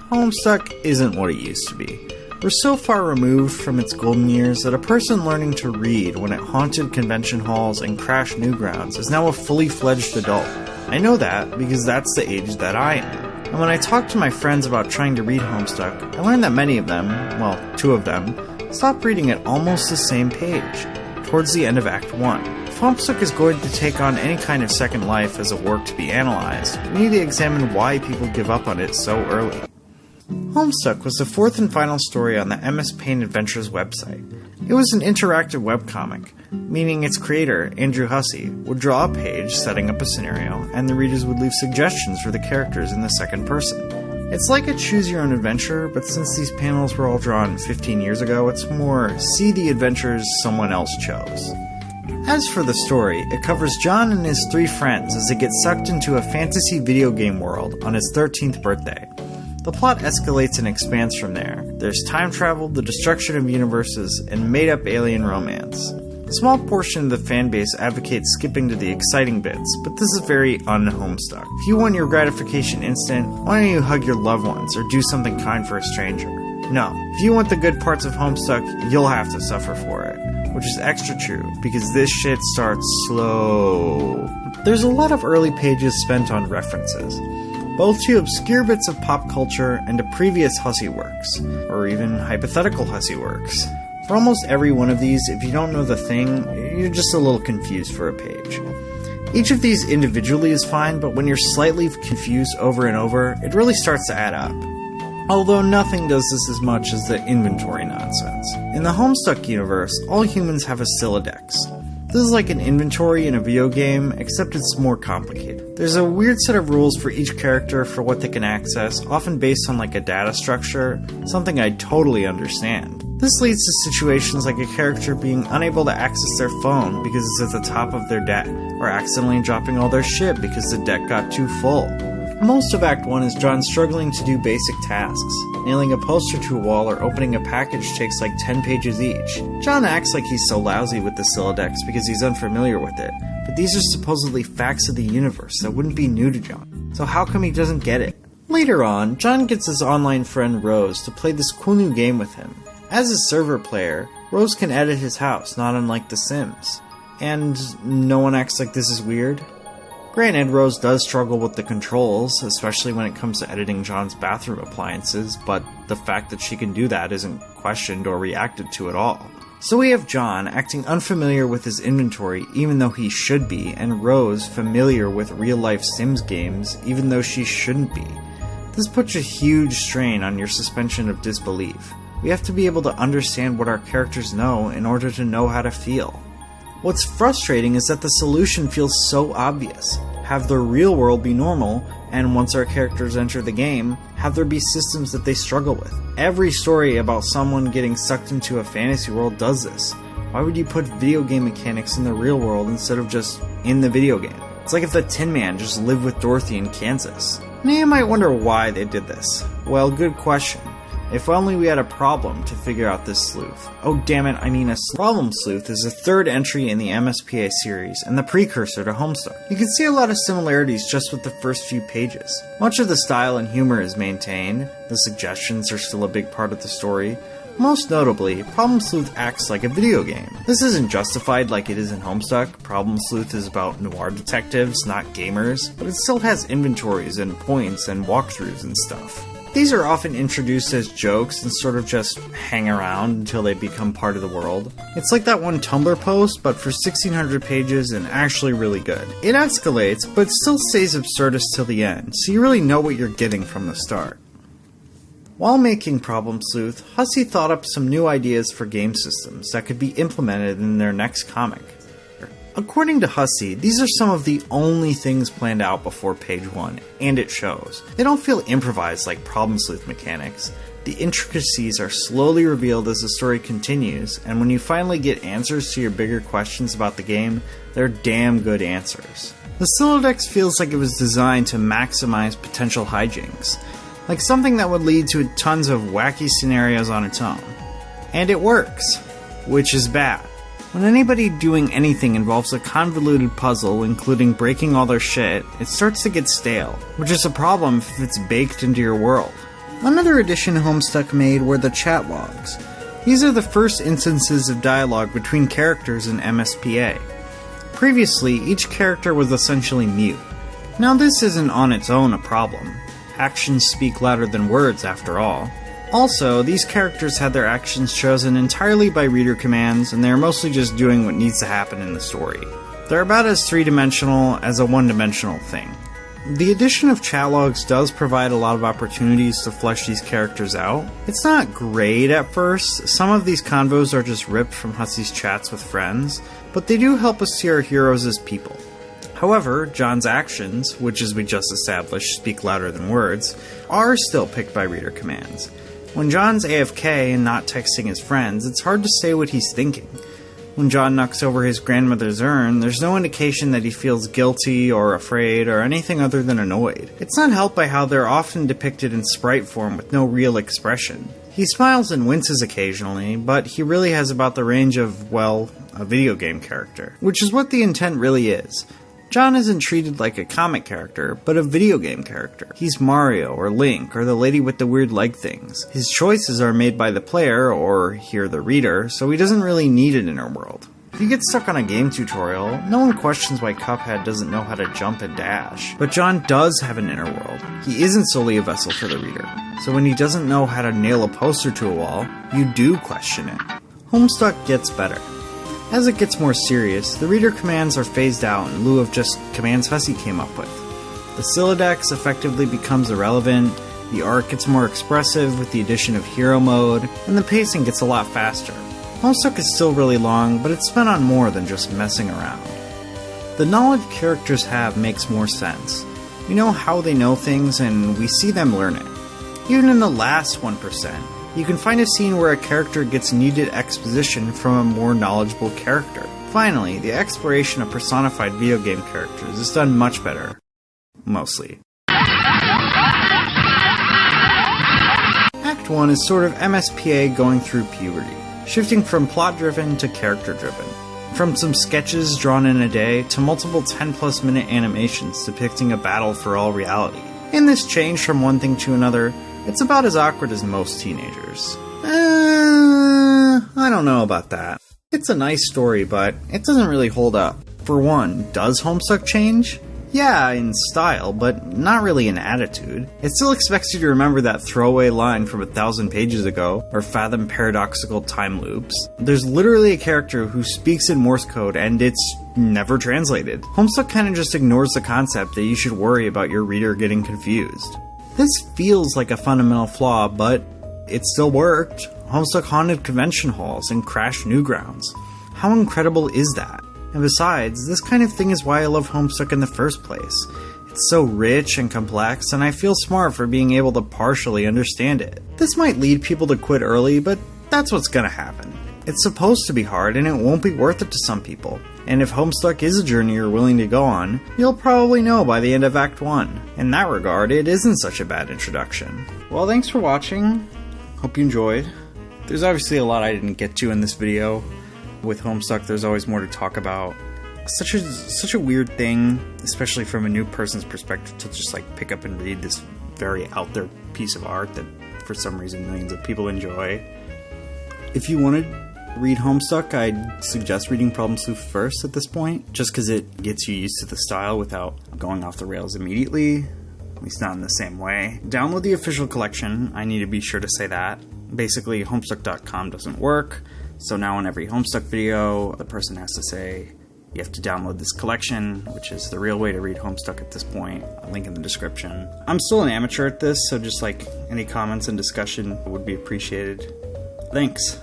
Homestuck isn't what it used to be. We're so far removed from its golden years that a person learning to read when it haunted convention halls and crashed Newgrounds is now a fully fledged adult. I know that because that's the age that I am. And when I talk to my friends about trying to read Homestuck, I learned that many of them, well, 2 of them, stopped reading at almost the same page, towards the end of Act 1. If Homestuck is going to take on any kind of second life as a work to be analyzed, we need to examine why people give up on it so early. Homestuck was the 4th and final story on the MS Paint Adventures website. It was an interactive webcomic, meaning its creator, Andrew Hsuuck, would draw a page setting up a scenario, and the readers would leave suggestions for the characters in the second person. It's like a choose-your-own-adventure, but since these panels were all drawn 15 years ago, it's more see the adventures someone else chose. As for the story, it covers John and his 3 friends as they get sucked into a fantasy video game world on his 13th birthday. The plot escalates and expands from there. There's time travel, the destruction of universes, and made-up alien romance. A small portion of the fanbase advocates skipping to the exciting bits, but this is very un-Homestuck. If you want your gratification instant, why don't you hug your loved ones or do something kind for a stranger? No, if you want the good parts of Homestuck, you'll have to suffer for it. Which is extra true, because this shit starts slow. There's a lot of early pages spent on references, both to obscure bits of pop culture and to previous Hsuuck works, or even hypothetical Hsuuck works. For almost every one of these, if you don't know the thing, you're just a little confused for a page. Each of these individually is fine, but when you're slightly confused over and over, it really starts to add up. Although nothing does this as much as the inventory nonsense. In the Homestuck universe, all humans have a Sylladex. This is like an inventory in a video game, except it's more complicated. There's a weird set of rules for each character for what they can access, often based on like a data structure, something I totally understand. This leads to situations like a character being unable to access their phone because it's at the top of their debt, or accidentally dropping all their shit because the deck got too full. Most of Act 1 is John struggling to do basic tasks. Nailing a poster to a wall or opening a package takes like 10 pages each. John acts like he's so lousy with the Sylladex because he's unfamiliar with it, but these are supposedly facts of the universe that wouldn't be new to John, so how come he doesn't get it? Later on, John gets his online friend Rose to play this cool new game with him. As a server player, Rose can edit his house, not unlike The Sims. And no one acts like this is weird? Granted, Rose does struggle with the controls, especially when it comes to editing John's bathroom appliances, but the fact that she can do that isn't questioned or reacted to at all. So we have John acting unfamiliar with his inventory even though he should be, and Rose familiar with real-life Sims games even though she shouldn't be. This puts a huge strain on your suspension of disbelief. We have to be able to understand what our characters know in order to know how to feel. What's frustrating is that the solution feels so obvious. Have the real world be normal, and once our characters enter the game, have there be systems that they struggle with. Every story about someone getting sucked into a fantasy world does this. Why would you put video game mechanics in the real world instead of just in the video game? It's like if the Tin Man just lived with Dorothy in Kansas. Now you might wonder why they did this. Well, good question. If only we had a problem to figure out this sleuth. Oh damn it, I mean a Problem Sleuth is the 3rd entry in the MSPA series, and the precursor to Homestuck. You can see a lot of similarities just with the first few pages. Much of the style and humor is maintained, the suggestions are still a big part of the story. Most notably, Problem Sleuth acts like a video game. This isn't justified like it is in Homestuck. Problem Sleuth is about noir detectives, not gamers, but it still has inventories and points and walkthroughs and stuff. These are often introduced as jokes and sort of just hang around until they become part of the world. It's like that one Tumblr post, but for 1600 pages and actually really good. It escalates, but still stays absurdist till the end, so you really know what you're getting from the start. While making Problem Sleuth, Hsuuck thought up some new ideas for game systems that could be implemented in their next comic. According to Hsuuck, these are some of the only things planned out before page 1, and it shows. They don't feel improvised like Problem Sleuth mechanics. The intricacies are slowly revealed as the story continues, and when you finally get answers to your bigger questions about the game, they're damn good answers. The Sylladex feels like it was designed to maximize potential hijinks, like something that would lead to tons of wacky scenarios on its own. And it works, which is bad. When anybody doing anything involves a convoluted puzzle, including breaking all their shit, it starts to get stale, which is a problem if it's baked into your world. Another addition Homestuck made were the chat logs. These are the first instances of dialogue between characters in MSPA. Previously, each character was essentially mute. Now this isn't on its own a problem. Actions speak louder than words, after all. Also, these characters had their actions chosen entirely by reader commands, and they are mostly just doing what needs to happen in the story. They're about as three-dimensional as a one-dimensional thing. The addition of chat logs does provide a lot of opportunities to flesh these characters out. It's not great at first. Some of these convos are just ripped from Hussy's chats with friends, but they do help us see our heroes as people. However, John's actions, which as we just established speak louder than words, are still picked by reader commands. When John's AFK and not texting his friends, it's hard to say what he's thinking. When John knocks over his grandmother's urn, there's no indication that he feels guilty or afraid or anything other than annoyed. It's not helped by how they're often depicted in sprite form with no real expression. He smiles and winces occasionally, but he really has about the range of, well, a video game character. Which is what the intent really is. John isn't treated like a comic character, but a video game character. He's Mario, or Link, or the lady with the weird leg things. His choices are made by the player, or here the reader, so he doesn't really need an inner world. If you get stuck on a game tutorial, no one questions why Cuphead doesn't know how to jump and dash. But John does have an inner world. He isn't solely a vessel for the reader. So when he doesn't know how to nail a poster to a wall, you do question it. Homestuck gets better. As it gets more serious, the reader commands are phased out in lieu of just commands Hussy came up with. The Sylladex effectively becomes irrelevant, the art gets more expressive with the addition of hero mode, and the pacing gets a lot faster. Homestuck is still really long, but it's spent on more than just messing around. The knowledge characters have makes more sense. We know how they know things, and we see them learn it. Even in the last 1%, you can find a scene where a character gets needed exposition from a more knowledgeable character. Finally, the exploration of personified video game characters is done much better. Mostly. Act 1 is sort of MSPA going through puberty, shifting from plot-driven to character-driven. From some sketches drawn in a day to multiple 10-plus minute animations depicting a battle for all reality. In this change from one thing to another, it's about as awkward as most teenagers. I don't know about that. It's a nice story, but it doesn't really hold up. For one, does Homestuck change? Yeah, in style, but not really in attitude. It still expects you to remember that throwaway line from 1,000 pages ago, or fathom paradoxical time loops. There's literally a character who speaks in Morse code, and it's never translated. Homestuck kinda just ignores the concept that you should worry about your reader getting confused. This feels like a fundamental flaw, but it still worked. Homestuck haunted convention halls and crashed Newgrounds. How incredible is that? And besides, this kind of thing is why I love Homestuck in the first place. It's so rich and complex, and I feel smart for being able to partially understand it. This might lead people to quit early, but that's what's gonna happen. It's supposed to be hard, and it won't be worth it to some people. And if Homestuck is a journey you're willing to go on, you'll probably know by the end of Act 1. In that regard, it isn't such a bad introduction. Well, thanks for watching. Hope you enjoyed. There's obviously a lot I didn't get to in this video. With Homestuck, there's always more to talk about. Such a weird thing, especially from a new person's perspective, to just like pick up and read this very out there piece of art that for some reason millions of people enjoy. If you wanted to read Homestuck, I'd suggest reading Problem Sleuth first at this point, just because it gets you used to the style without going off the rails immediately, at least not in the same way. Download the official collection, I need to be sure to say that. Basically, Homestuck.com doesn't work. So now on every Homestuck video, the person has to say, you have to download this collection, which is the real way to read Homestuck at this point. A link in the description. I'm still an amateur at this, so just like any comments and discussion would be appreciated. Thanks.